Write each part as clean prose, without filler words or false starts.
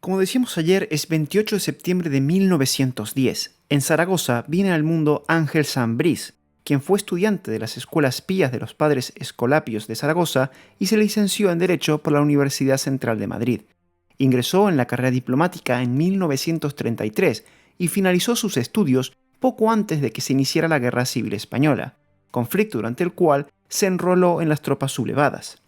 Como decíamos ayer, es 28 de septiembre de 1910. En Zaragoza viene al mundo Ángel Sambrís, quien fue estudiante de las escuelas pías de los padres Escolapios de Zaragoza y se licenció en Derecho por la Universidad Central de Madrid. Ingresó en la carrera diplomática en 1933 y finalizó sus estudios poco antes de que se iniciara la Guerra Civil Española, conflicto durante el cual se enroló en las tropas sublevadas.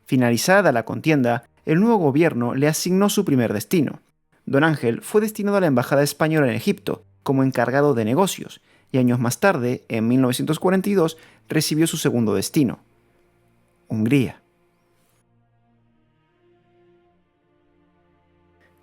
Finalizada la contienda, el nuevo gobierno le asignó su primer destino. Don Ángel fue destinado a la Embajada Española en Egipto como encargado de negocios y años más tarde, en 1942, recibió su segundo destino, Hungría.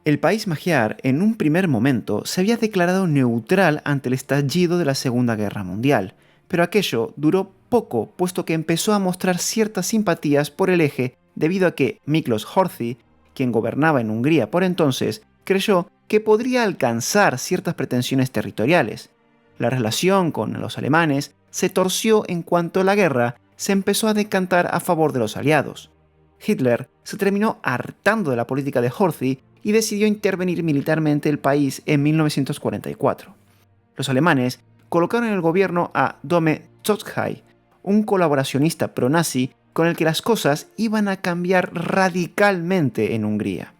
El país magiar, en un primer momento, se había declarado neutral ante el estallido de la Segunda Guerra Mundial, pero aquello duró poco, puesto que empezó a mostrar ciertas simpatías por el eje debido a que Miklos Horthy, quien gobernaba en Hungría por entonces, creyó que podría alcanzar ciertas pretensiones territoriales. La relación con los alemanes se torció en cuanto la guerra se empezó a decantar a favor de los aliados. Hitler se terminó hartando de la política de Horthy y decidió intervenir militarmente el país en 1944. Los alemanes colocaron en el gobierno a Dome Tokaj, un colaboracionista pro-nazi con el que las cosas iban a cambiar radicalmente en Hungría.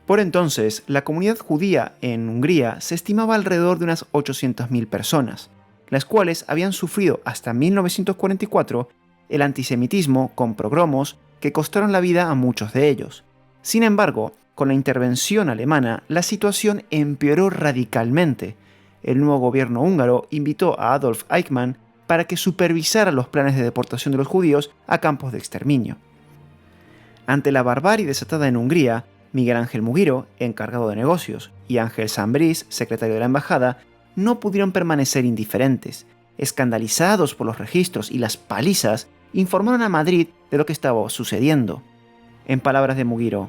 Por entonces, la comunidad judía en Hungría se estimaba alrededor de unas 800.000 personas, las cuales habían sufrido hasta 1944 el antisemitismo con pogromos que costaron la vida a muchos de ellos. Sin embargo, con la intervención alemana, la situación empeoró radicalmente. El nuevo gobierno húngaro invitó a Adolf Eichmann para que supervisara los planes de deportación de los judíos a campos de exterminio. Ante la barbarie desatada en Hungría, Miguel Ángel Mugiro, encargado de negocios, y Ángel Sambrís, secretario de la embajada, no pudieron permanecer indiferentes. Escandalizados por los registros y las palizas, informaron a Madrid de lo que estaba sucediendo. En palabras de Mugiro: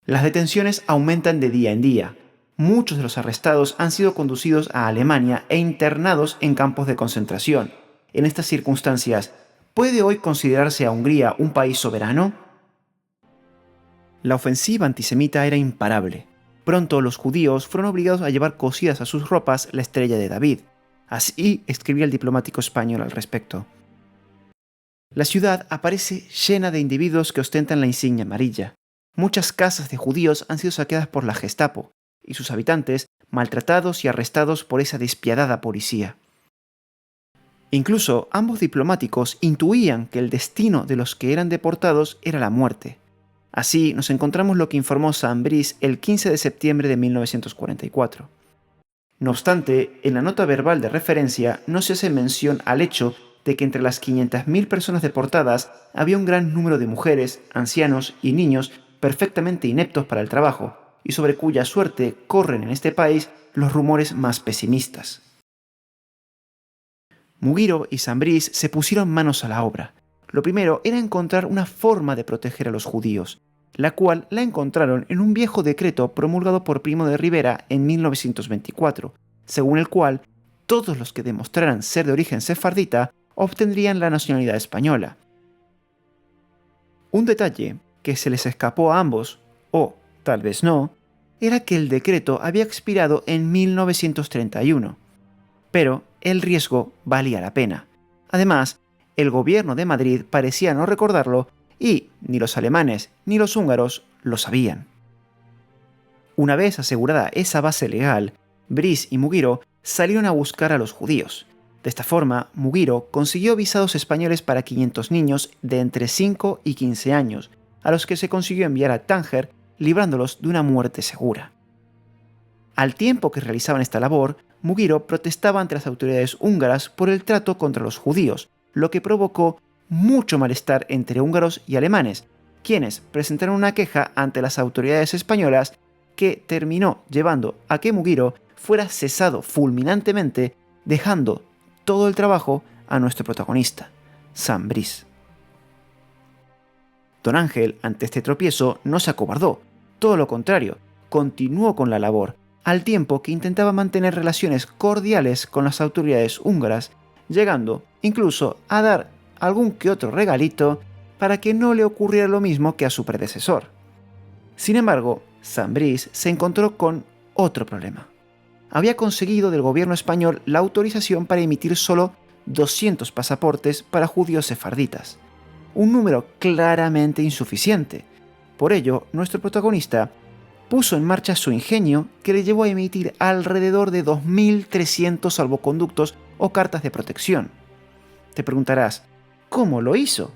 las detenciones aumentan de día en día. Muchos de los arrestados han sido conducidos a Alemania e internados en campos de concentración. En estas circunstancias, ¿puede hoy considerarse a Hungría un país soberano? La ofensiva antisemita era imparable. Pronto los judíos fueron obligados a llevar cosidas a sus ropas la estrella de David. Así escribía el diplomático español al respecto. La ciudad aparece llena de individuos que ostentan la insignia amarilla. Muchas casas de judíos han sido saqueadas por la Gestapo, y sus habitantes maltratados y arrestados por esa despiadada policía. Incluso ambos diplomáticos intuían que el destino de los que eran deportados era la muerte. Así nos encontramos lo que informó Sambrís el 15 de septiembre de 1944. No obstante, en la nota verbal de referencia no se hace mención al hecho de que entre las 500.000 personas deportadas había un gran número de mujeres, ancianos y niños perfectamente ineptos para el trabajo, y sobre cuya suerte corren en este país los rumores más pesimistas. Mugiro y Sambrís se pusieron manos a la obra. Lo primero era encontrar una forma de proteger a los judíos, la cual la encontraron en un viejo decreto promulgado por Primo de Rivera en 1924, según el cual todos los que demostraran ser de origen sefardita obtendrían la nacionalidad española. Un detalle que se les escapó a ambos, o tal vez no, era que el decreto había expirado en 1931. Pero el riesgo valía la pena. Además, el gobierno de Madrid parecía no recordarlo y ni los alemanes ni los húngaros lo sabían. Una vez asegurada esa base legal, Brís y Mugiro salieron a buscar a los judíos. De esta forma, Mugiro consiguió visados españoles para 500 niños de entre 5 y 15 años, a los que se consiguió enviar a Tánger, librándolos de una muerte segura. Al tiempo que realizaban esta labor, Mugiro protestaba ante las autoridades húngaras por el trato contra los judíos, lo que provocó mucho malestar entre húngaros y alemanes, quienes presentaron una queja ante las autoridades españolas que terminó llevando a que Mugiro fuera cesado fulminantemente, dejando todo el trabajo a nuestro protagonista, Sambrís. Don Ángel, ante este tropiezo, no se acobardó, todo lo contrario, continuó con la labor, al tiempo que intentaba mantener relaciones cordiales con las autoridades húngaras, llegando incluso a dar algún que otro regalito para que no le ocurriera lo mismo que a su predecesor. Sin embargo, Zambriz se encontró con otro problema. Había conseguido del gobierno español la autorización para emitir solo 200 pasaportes para judíos sefarditas, un número claramente insuficiente. Por ello, nuestro protagonista puso en marcha su ingenio que le llevó a emitir alrededor de 2.300 salvoconductos o cartas de protección. Te preguntarás, ¿cómo lo hizo?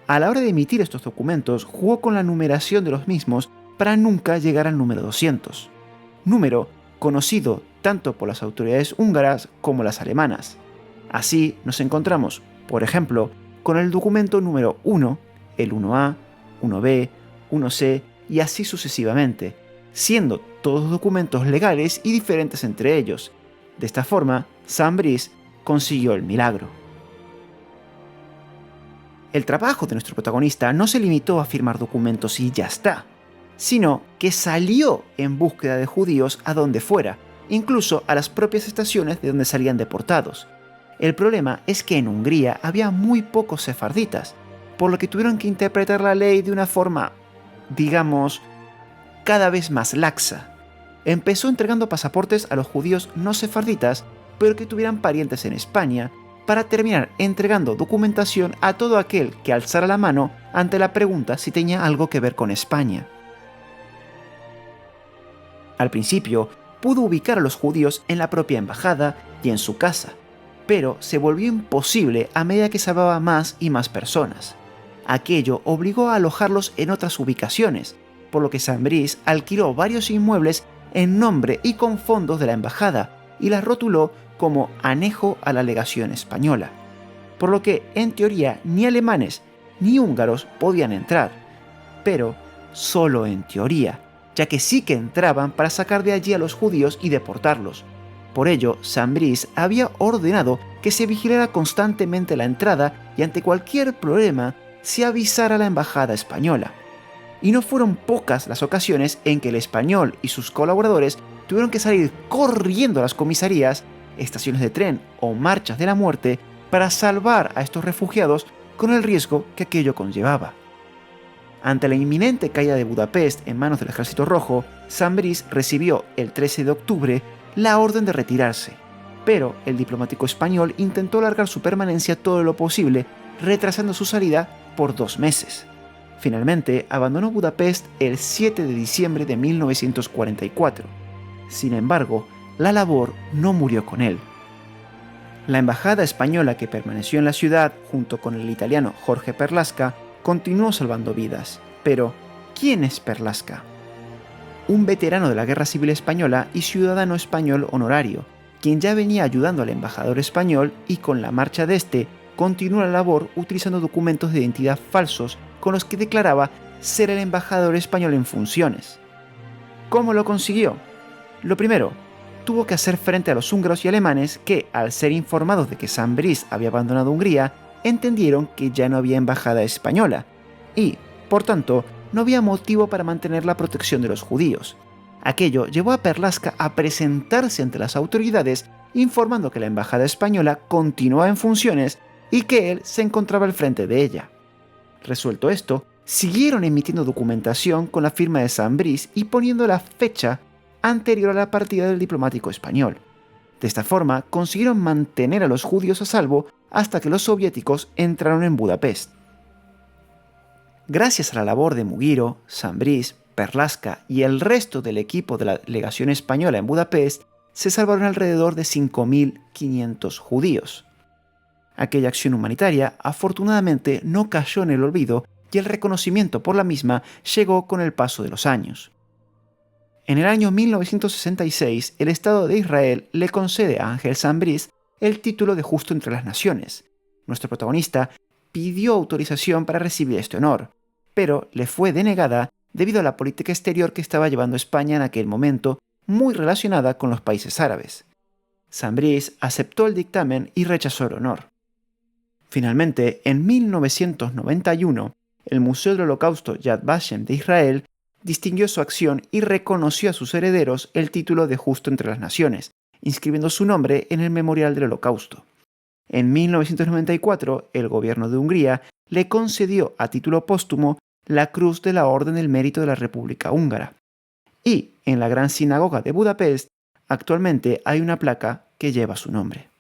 A la hora de emitir estos documentos, jugó con la numeración de los mismos para nunca llegar al número 200, número conocido tanto por las autoridades húngaras como las alemanas. Así nos encontramos, por ejemplo, con el documento número 1, el 1A, 1B, 1C y así sucesivamente, siendo todos documentos legales y diferentes entre ellos. De esta forma, Zambriz consiguió el milagro. El trabajo de nuestro protagonista no se limitó a firmar documentos y ya está, sino que salió en búsqueda de judíos a donde fuera, incluso a las propias estaciones de donde salían deportados. El problema es que en Hungría había muy pocos sefarditas, por lo que tuvieron que interpretar la ley de una forma, digamos, cada vez más laxa. Empezó entregando pasaportes a los judíos no sefarditas, pero que tuvieran parientes en España, para terminar entregando documentación a todo aquel que alzara la mano ante la pregunta si tenía algo que ver con España. Al principio, pudo ubicar a los judíos en la propia embajada y en su casa, pero se volvió imposible a medida que salvaba más y más personas. Aquello obligó a alojarlos en otras ubicaciones, por lo que Zambriz alquiló varios inmuebles en nombre y con fondos de la embajada y las rotuló como anejo a la legación española, por lo que en teoría ni alemanes ni húngaros podían entrar, pero solo en teoría, ya que sí que entraban para sacar de allí a los judíos y deportarlos. Por ello, Zambriz había ordenado que se vigilara constantemente la entrada y ante cualquier problema se avisara a la embajada española. Y no fueron pocas las ocasiones en que el español y sus colaboradores tuvieron que salir corriendo a las comisarías, estaciones de tren o marchas de la muerte para salvar a estos refugiados con el riesgo que aquello conllevaba. Ante la inminente caída de Budapest en manos del Ejército Rojo, Zambriz recibió el 13 de octubre la orden de retirarse, pero el diplomático español intentó alargar su permanencia todo lo posible, retrasando su salida por 2 meses. Finalmente, abandonó Budapest el 7 de diciembre de 1944. Sin embargo, la labor no murió con él. La embajada española que permaneció en la ciudad, junto con el italiano Jorge Perlasca, continuó salvando vidas. Pero, ¿quién es Perlasca? Un veterano de la Guerra Civil Española y ciudadano español honorario, quien ya venía ayudando al embajador español y con la marcha de este, continuó la labor utilizando documentos de identidad falsos con los que declaraba ser el embajador español en funciones. ¿Cómo lo consiguió? Lo primero, tuvo que hacer frente a los húngaros y alemanes que, al ser informados de que Zambriz había abandonado Hungría, entendieron que ya no había embajada española y, por tanto, no había motivo para mantener la protección de los judíos. Aquello llevó a Perlasca a presentarse ante las autoridades informando que la embajada española continuaba en funciones y que él se encontraba al frente de ella. Resuelto esto, siguieron emitiendo documentación con la firma de Zambriz y poniendo la fecha anterior a la partida del diplomático español. De esta forma, consiguieron mantener a los judíos a salvo hasta que los soviéticos entraron en Budapest. Gracias a la labor de Mugiro, Zambriz, Perlasca y el resto del equipo de la legación española en Budapest, se salvaron alrededor de 5.500 judíos. Aquella acción humanitaria afortunadamente no cayó en el olvido y el reconocimiento por la misma llegó con el paso de los años. En el año 1966, el Estado de Israel le concede a Ángel Zambriz el título de Justo entre las Naciones. Nuestro protagonista pidió autorización para recibir este honor, pero le fue denegada debido a la política exterior que estaba llevando España en aquel momento, muy relacionada con los países árabes. Zambriz aceptó el dictamen y rechazó el honor. Finalmente, en 1991, el Museo del Holocausto Yad Vashem de Israel distinguió su acción y reconoció a sus herederos el título de Justo entre las Naciones, inscribiendo su nombre en el Memorial del Holocausto. En 1994, el gobierno de Hungría le concedió a título póstumo la Cruz de la Orden del Mérito de la República Húngara. Y en la Gran Sinagoga de Budapest actualmente hay una placa que lleva su nombre.